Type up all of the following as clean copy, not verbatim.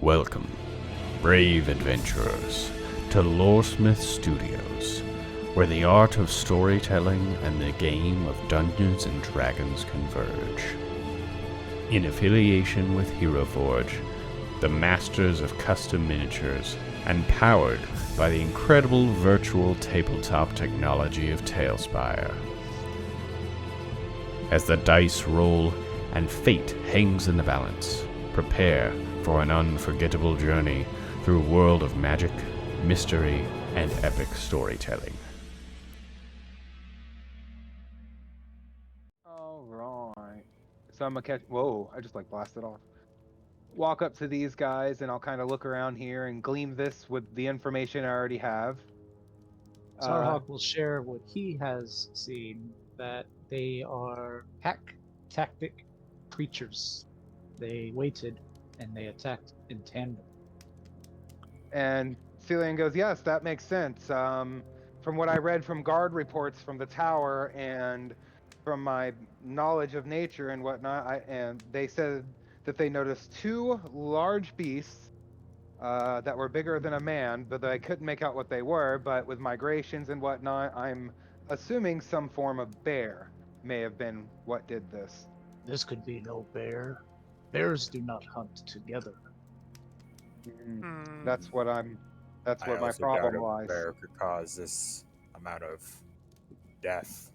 Welcome, brave adventurers, to Loresmith Studios, where the art of storytelling and the game of Dungeons and Dragons converge. In affiliation with HeroForge, the masters of custom miniatures, and powered by the incredible virtual tabletop technology of Talespire. As the dice roll and fate hangs in the balance, prepare for an unforgettable journey through a world of magic, mystery, and epic storytelling. All right. So I'm gonna catch. Whoa! I just blasted off. Walk up to these guys, and I'll kind of look around here and glean this with the information I already have. Sarhawk will share what he has seen, that they are pack tactic creatures. They waited and they attacked in tandem. And Celian goes, "Yes, that makes sense. From what I read from guard reports from the tower and from my knowledge of nature and whatnot, and they said that they noticed two large beasts that were bigger than a man, but I couldn't make out what they were. But with migrations and whatnot, I'm assuming some form of bear may have been what did this." This could be no bear. Bears do not hunt together. That's what That's where my problem lies. Bear could cause this amount of death.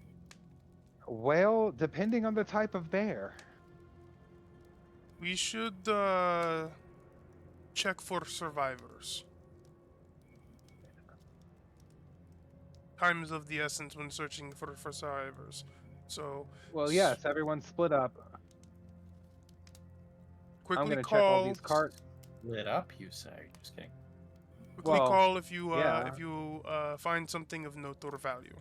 Well, depending on the type of bear. We should check for survivors. Time is of the essence when searching for survivors. So, Well, yes, everyone's split up. quickly I'm gonna call. check all these carts. Lit up, you say? Just kidding. Quickly Well, call if you yeah. find something of note or value.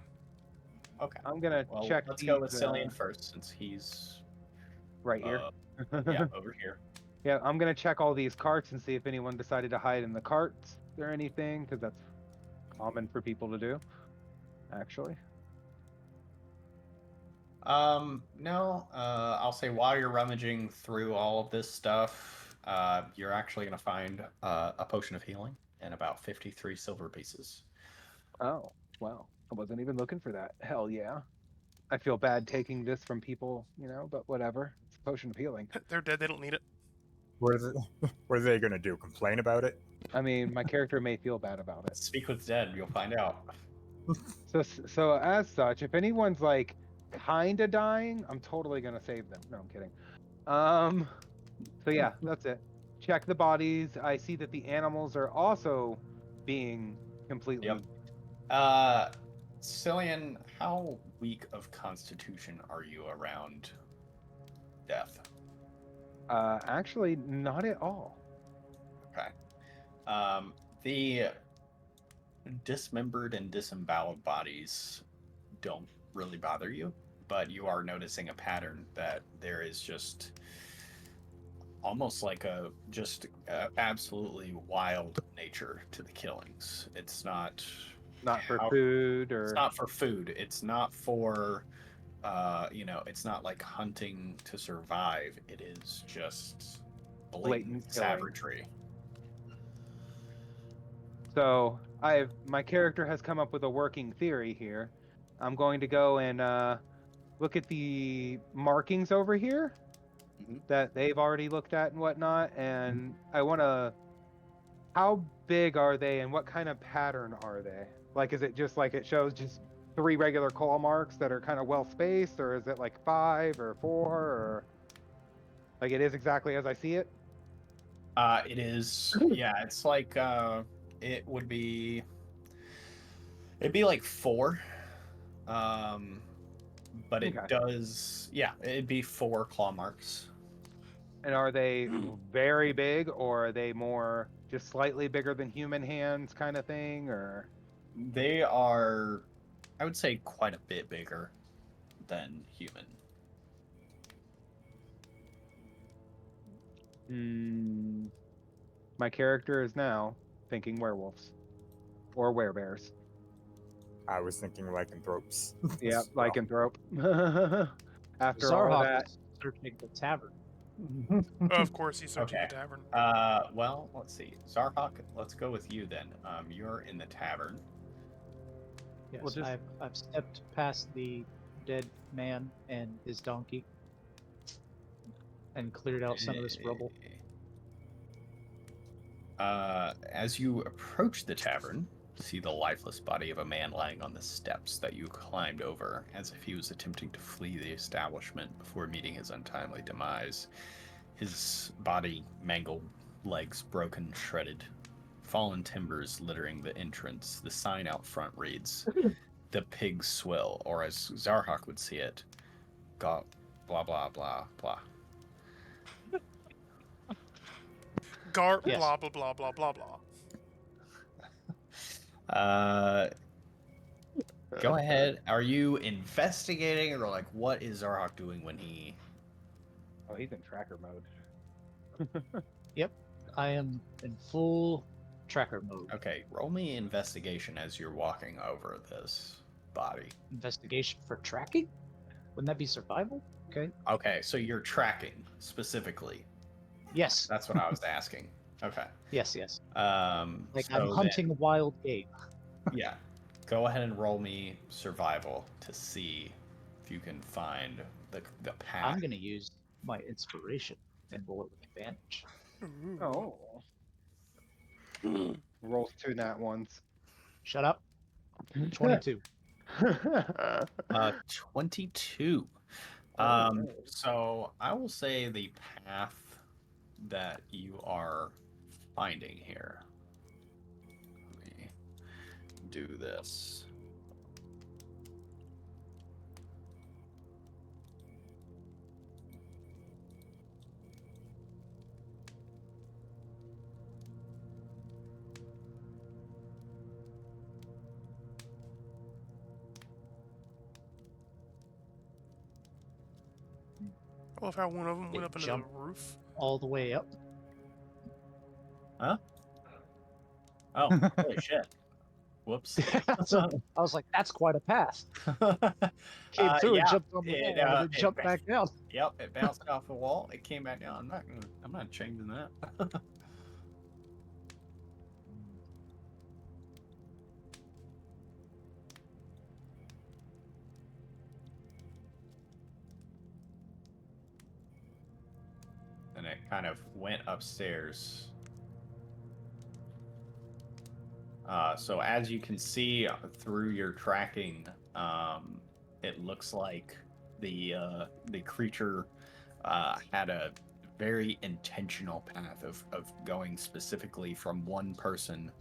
Okay. I'm gonna Well, check. let's go with these, Cillian first, since he's right here. yeah, over here. Yeah, I'm gonna check all these carts and see if anyone decided to hide in the carts or anything, because that's common for people to do. Actually. No. I'll say while you're rummaging through all of this stuff, you're actually gonna find a potion of healing and about 53 silver pieces. Oh, wow. I wasn't even looking for that. Hell yeah. I feel bad taking this from people, but whatever. It's a potion of healing. They're dead. They don't need it. What are they going to do? Complain about it? I mean, my character may feel bad about it. Speak with Zed, you'll find out. So as such, if anyone's kind of dying, I'm totally gonna save them. No, I'm kidding. So yeah, that's it. Check the bodies. I see that the animals are also being completely. Yep. Cillian, how weak of constitution are you around death? Actually, not at all. Okay. The dismembered and disemboweled bodies don't really bother you, but you are noticing a pattern that there is just almost like a absolutely wild nature to the killings. It's not for food, or it's not for food. It's not for it's not like hunting to survive. It is just blatant savagery. So my character has come up with a working theory here. I'm going to go and look at the markings over here that they've already looked at and whatnot, and I want to. How big are they, and what kind of pattern are they? Is it just it shows just 3 regular claw marks that are kind of well spaced, or is it 5 or 4, or it is exactly as I see it? It is. Yeah, it's it would be. It'd be 4. But it does. Yeah, it'd be 4 claw marks. And are they very big, or are they more just slightly bigger than human hands kind of thing, or? They are, I would say, quite a bit bigger than human. My character is now thinking werewolves or werebears. I was thinking lycanthropes. Yeah, lycanthrope. After all Sarhawk that, is searching the tavern. Of course, he's searching Okay. the tavern. Well, let's see. Zarhawk, let's go with you then. You're in the tavern. Yes, Well, just- I've stepped past the dead man and his donkey and cleared out some of this rubble. As you approach the tavern, see the lifeless body of a man lying on the steps that you climbed over, as if he was attempting to flee the establishment before meeting his untimely demise. His body mangled, legs broken, shredded, fallen timbers littering the entrance. The sign out front reads, "The Pig's Swill," or as Zarhawk would see it, "Got blah blah blah blah." Gart, Yes. blah, blah, blah, blah, blah, blah. Go ahead. Are you investigating, or like what is Zarhawk doing when he? Oh, he's in tracker mode. Yep, I am in full tracker mode. Okay, roll me investigation as you're walking over this body. Investigation for tracking? Wouldn't that be survival? Okay. Okay, so you're tracking specifically. Yes. That's what I was asking. Okay. Yes. Yes. Like So I'm then- hunting wild game. yeah. Go ahead and roll me survival to see if you can find the path. I'm gonna use my inspiration and roll it with advantage. Ooh. Oh. Rolls 2 nat ones. Shut up. 22. 22. Oh. So I will say the path that you are finding here. Let me do this. I love how one of them went It up into jumped. the roof. All the way up. Huh? Oh, holy shit. Whoops. So I was like, that's quite a path. Came through and jumped on the wall and then jumped back down. Yep, it bounced off the wall. It came back down. I'm not changing that. And it kind of went upstairs. So as you can see through your tracking, it looks like the creature had a very intentional path of going specifically from one person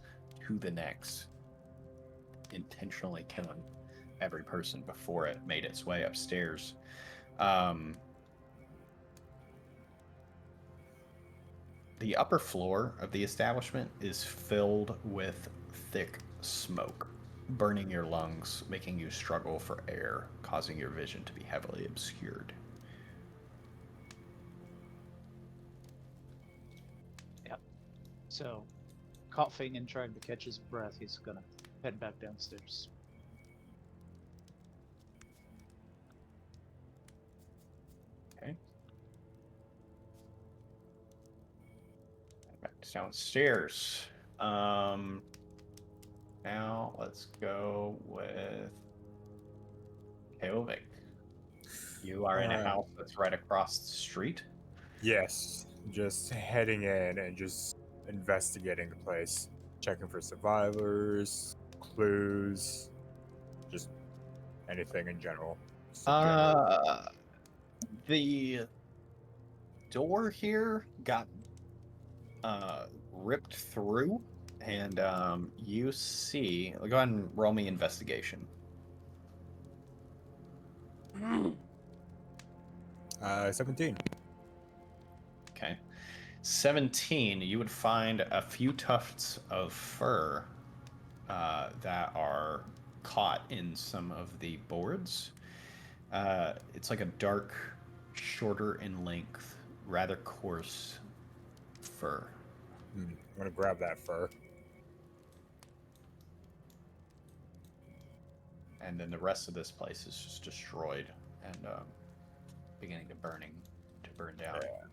to the next, intentionally killing every person before it made its way upstairs. The upper floor of the establishment is filled with thick smoke, burning your lungs, making you struggle for air, causing your vision to be heavily obscured. Yep. So, coughing and trying to catch his breath, he's gonna head back downstairs. Okay. Back downstairs. Now let's go with Keovic. You are in a house that's right across the street. Yes, just heading in and just investigating the place, checking for survivors, clues, just anything in general. Just a general- The door here got ripped through, and you see. Go ahead and roll me investigation. 17. Okay. 17, you would find a few tufts of fur that are caught in some of the boards. It's like a dark, shorter in length, rather coarse fur. I'm gonna grab that fur. And then the rest of this place is just destroyed and beginning to burn down. Yeah.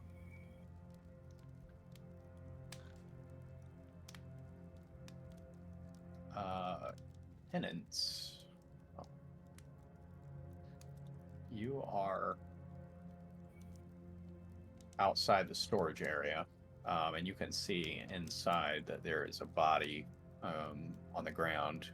tenants. You are outside the storage area, and you can see inside that there is a body on the ground.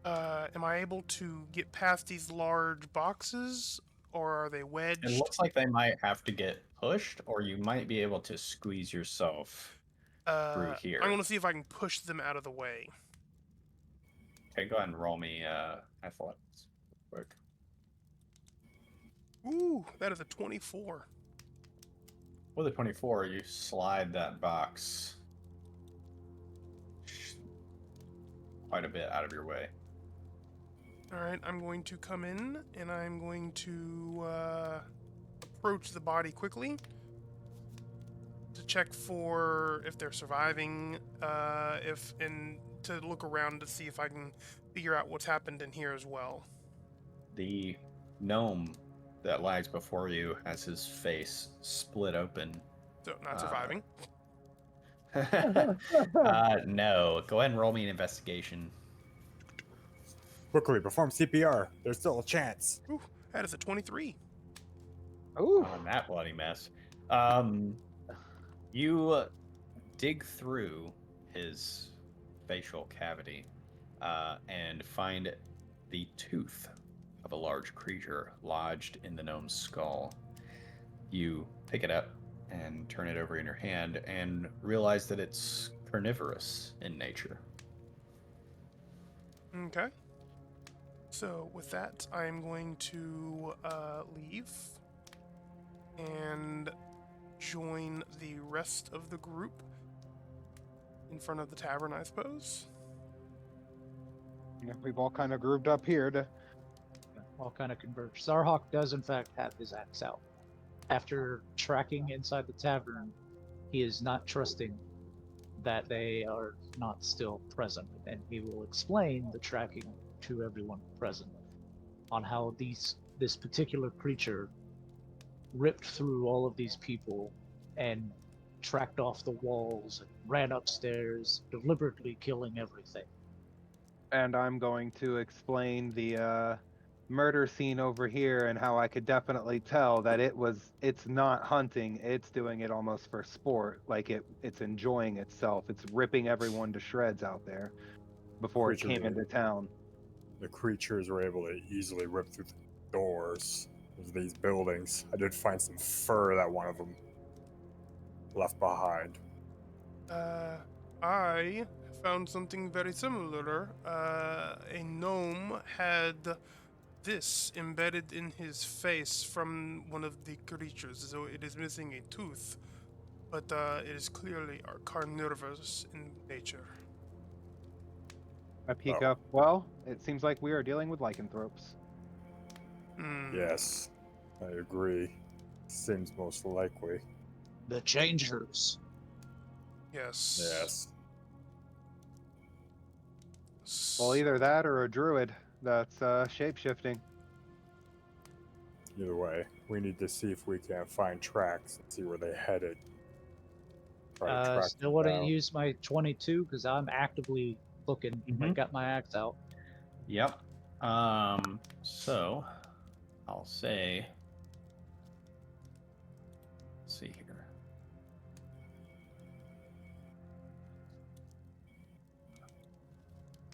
Am I able to get past these large boxes, or are they wedged? It looks like they might have to get pushed, or you might be able to squeeze yourself through here. I'm going to see if I can push them out of the way. Okay, go ahead and roll me athletics real quick. Ooh, that is a 24. With a 24, you slide that box quite a bit out of your way. Alright, I'm going to come in, and I'm going to approach the body quickly to check for if they're surviving, and to look around to see if I can figure out what's happened in here as well. The gnome that lies before you has his face split open. So, not surviving. No. Go ahead and roll me an investigation. Quickly, perform CPR. There's still a chance. Ooh, that is a 23. Ooh. On that bloody mess. You dig through his facial cavity and find the tooth of a large creature lodged in the gnome's skull. You pick it up and turn it over in your hand and realize that it's carnivorous in nature. Okay. So, with that, I'm going to leave and join the rest of the group in front of the tavern, I suppose. Yeah, we've all kind of grouped up here to. All kind of converge. Sarhawk does, in fact, have his axe out. After tracking inside the tavern, he is not trusting that they are not still present, and he will explain the tracking to everyone present on how this particular creature ripped through all of these people and tracked off the walls and ran upstairs, deliberately killing everything. And I'm going to explain the murder scene over here and how I could definitely tell that it's not hunting, it's doing it almost for sport, like it's enjoying itself. It's ripping everyone to shreds out there before it came into town. The creatures were able to easily rip through the doors of these buildings. I did find some fur that one of them left behind. I found something very similar. A gnome had this embedded in his face from one of the creatures, so it is missing a tooth, but it is clearly carnivorous in nature. I peek up. Well, it seems like we are dealing with lycanthropes. Yes, I agree. Seems most likely. The Changers. Yes. Well, either that or a druid that's shape-shifting. Either way, we need to see if we can find tracks and see where they headed. Still want to use my 22 because I'm actively looking. I got my axe out. Yep. So I'll say, let's see here.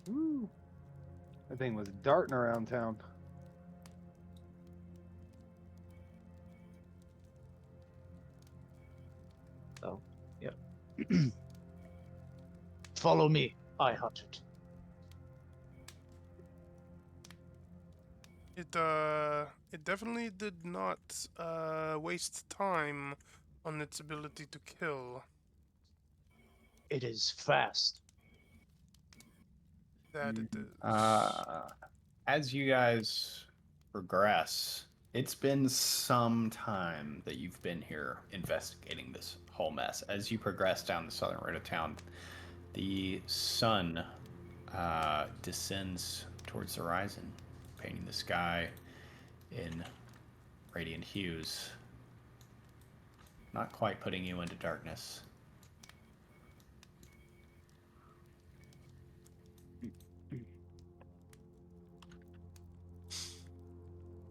Woo. That thing was darting around town. So, yep. Follow me. I hunt it. It definitely did not waste time on its ability to kill. It is fast. That it is. As you guys progress, it's been some time that you've been here investigating this whole mess. As you progress down the southern road of town, the sun descends towards the horizon, painting the sky in radiant hues, not quite putting you into darkness.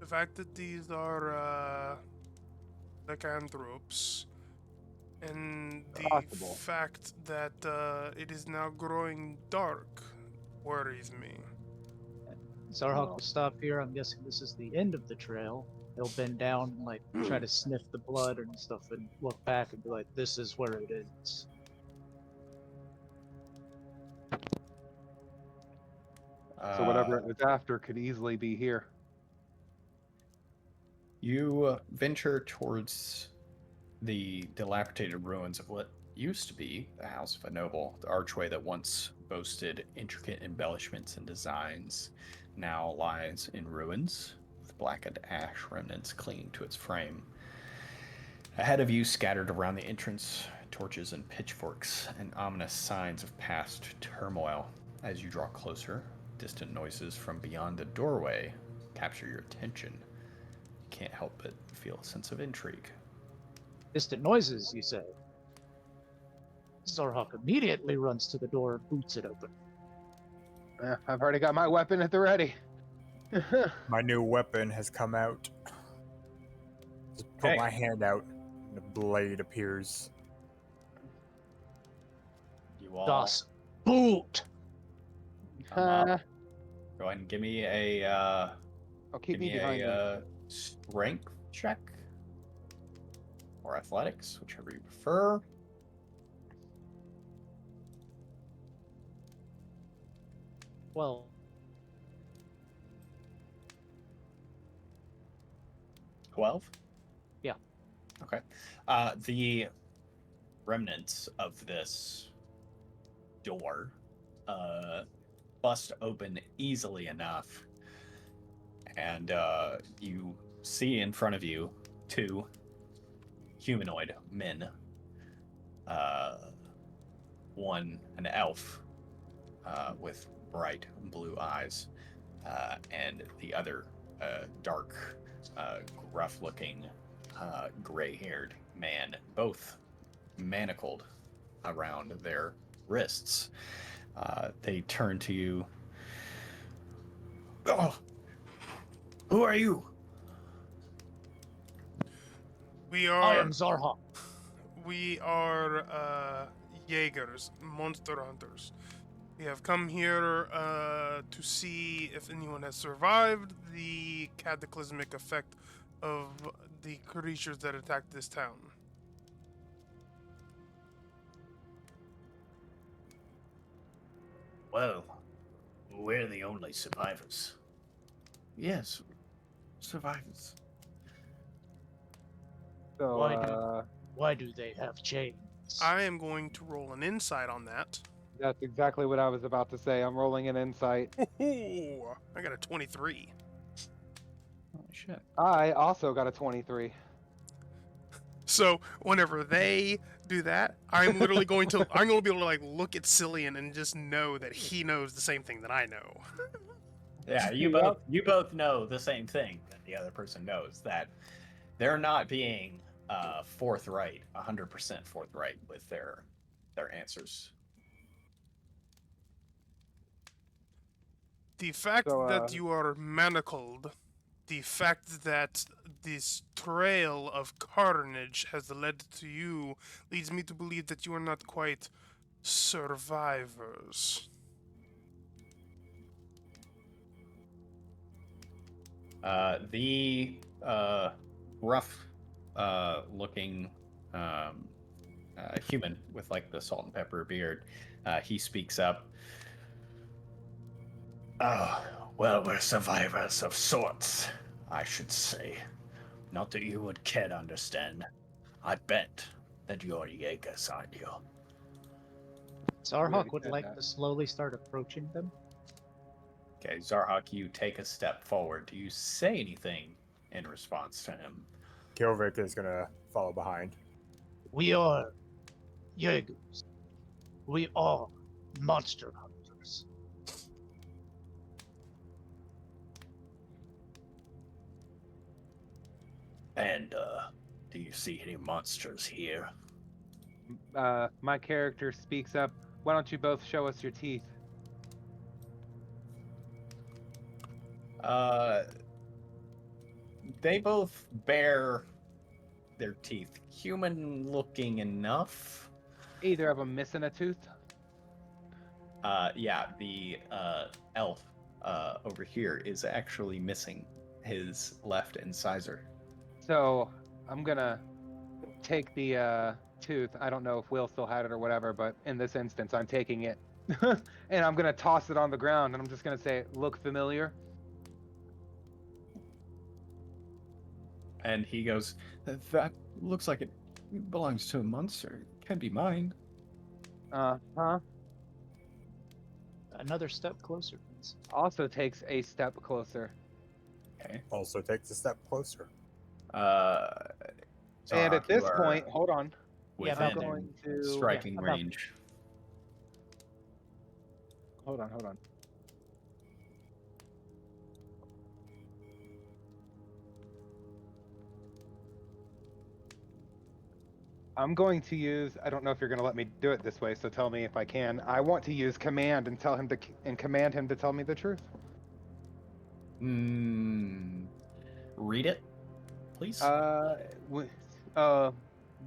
The fact that these are lycanthropes, and the Possible. fact that it is now growing dark worries me. Zarhawk Oh. will stop here. I'm guessing this is the end of the trail. He'll bend down and like try to sniff the blood and stuff and look back and be like, this is where it ends. So whatever it was after could easily be here. You venture towards the dilapidated ruins of what used to be the House of a Noble. The archway that once boasted intricate embellishments and designs now lies in ruins, with blackened ash remnants clinging to its frame. Ahead of you, scattered around the entrance, torches and pitchforks, and ominous signs of past turmoil. As you draw closer, distant noises from beyond the doorway capture your attention. You can't help but feel a sense of intrigue. Distant noises, you say. Zarhawk immediately runs to the door and boots it open. I've already got my weapon at the ready. My new weapon has come out. Just put Okay. my hand out, and a blade appears. You all Das Boot! come up. Go ahead and give me a I'll keep you behind me. Strength check or athletics, whichever you prefer. Well, 12? Yeah. Okay. The remnants of this door bust open easily enough, and you see in front of you two humanoid men. One, an elf with bright blue eyes, and the other dark, gruff-looking, gray-haired man, both manacled around their wrists. They turn to you. Oh, who are you? We I are am Zarhawk. we are Jaegers, monster hunters. We have come here to see if anyone has survived the cataclysmic effect of the creatures that attacked this town. Well, we're the only survivors. Yes, survivors. So, Why do they have chains? I am going to roll an insight on that. that's exactly what I was about to say. I'm rolling an insight. Ooh, I got a 23. Oh shit. I also got a 23. So whenever they do that, I'm literally going to be able to like look at Cillian and just know that he knows the same thing that I know. Yeah, you both know the same thing that the other person knows, that they're not being 100% forthright with their answers. The fact So, that you are manacled, the fact that this trail of carnage has led to you, leads me to believe that you are not quite survivors. The rough looking human with like the salt and pepper beard, he speaks up. Oh, well, we're survivors of sorts, I should say. Not that you would care to understand. I bet that you're Jaegers, aren't you? Zarhawk would like to slowly start approaching them. Okay, Zarhawk, you take a step forward. Do you say anything in response to him? Kilvik is gonna follow behind. We are Jaegers. We are monster hunters. And, do you see any monsters here? My character speaks up. Why don't you both show us your teeth? They both bear their teeth human-looking enough. Either of them missing a tooth. Yeah, the elf over here is actually missing his left incisor. So I'm gonna take the tooth. I don't know if Will still had it or whatever, but in this instance, I'm taking it. And I'm gonna toss it on the ground, and I'm just gonna say, "Look familiar?" And he goes, "That looks like it belongs to a monster. It can be mine." Huh? Another step closer, please. Also takes a step closer. Okay. Also takes a step closer. And at Zarok, you this are point, hold on. within I'm going to striking about- range. Hold on. I'm going to use. I don't know if you're going to let me do it this way, so tell me if I can. I want to use command and command him to tell me the truth. Read it, please.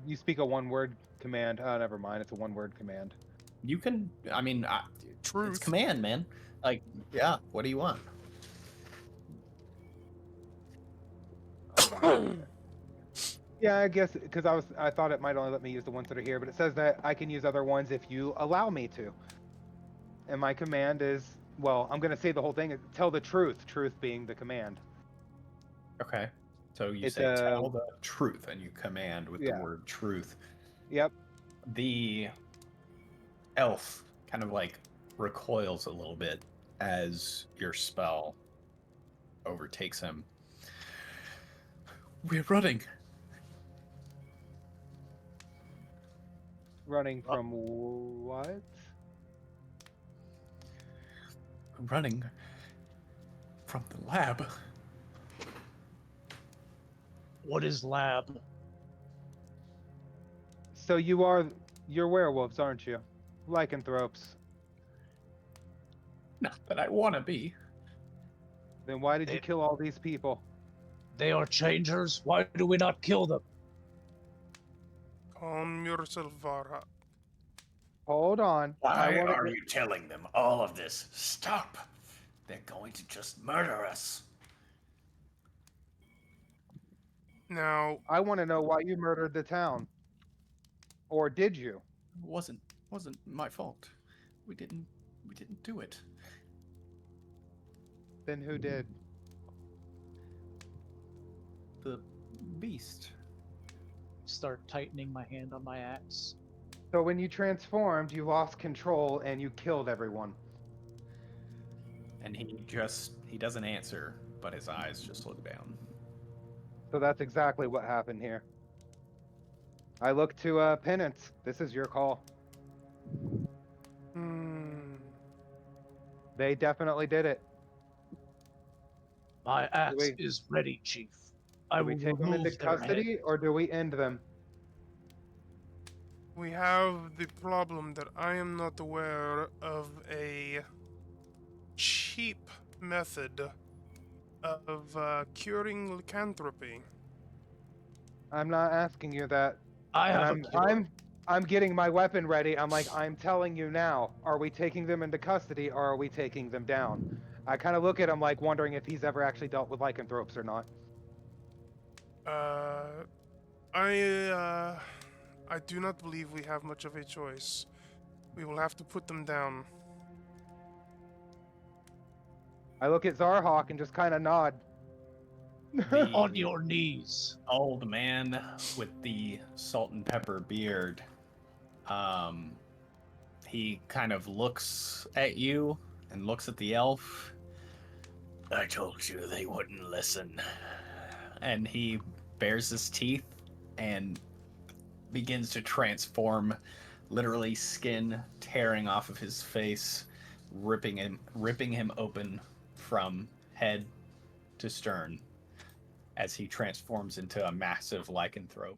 You speak a one-word command. Never mind. It's a one-word command. You can. I mean, Truth. it's command, man. Like, yeah. What do you want? Yeah, I guess because I thought it might only let me use the ones that are here, but it says that I can use other ones if you allow me to. And my command is, well, I'm going to say the whole thing. Tell the truth. Truth being the command. Okay. So you It's say tell the truth, and you command with the word truth. Yep. The elf kind of like recoils a little bit as your spell overtakes him. We're running. Running from what? Running from the lab. What is lab? So you're werewolves, aren't you? Lycanthropes. Not that I want to be. Then why did you kill all these people? They are changers. Why do we not kill them? Calm yourself, Varha. Hold on. Why are you telling them all of this? Stop! They're going to just murder us. Now, I want to know why you murdered the town. Or did you? Wasn't my fault. We didn't do it. Then who did? The beast. Start tightening my hand on my axe. So when you transformed, you lost control and you killed everyone. And he doesn't answer, but his eyes just look down. So that's exactly what happened here. I look to Penance. This is your call. They definitely did it. My axe is ready, Chief. Do we take them into custody or do we end them? we have the problem that I am not aware of a cheap method of curing lycanthropy. I'm not asking you that. I have a cure. I'm getting my weapon ready. I'm telling you now. Are we taking them into custody or are we taking them down? I kind of look at him like wondering if he's ever actually dealt with lycanthropes or not. I do not believe we have much of a choice. We will have to put them down. I look at Zarhawk and just kind of nod. On your knees. Old man with the salt and pepper beard. He kind of looks at you and looks at the elf. I told you they wouldn't listen. And he bares his teeth and begins to transform, literally skin tearing off of his face, ripping him open from head to stern as he transforms into a massive lycanthrope.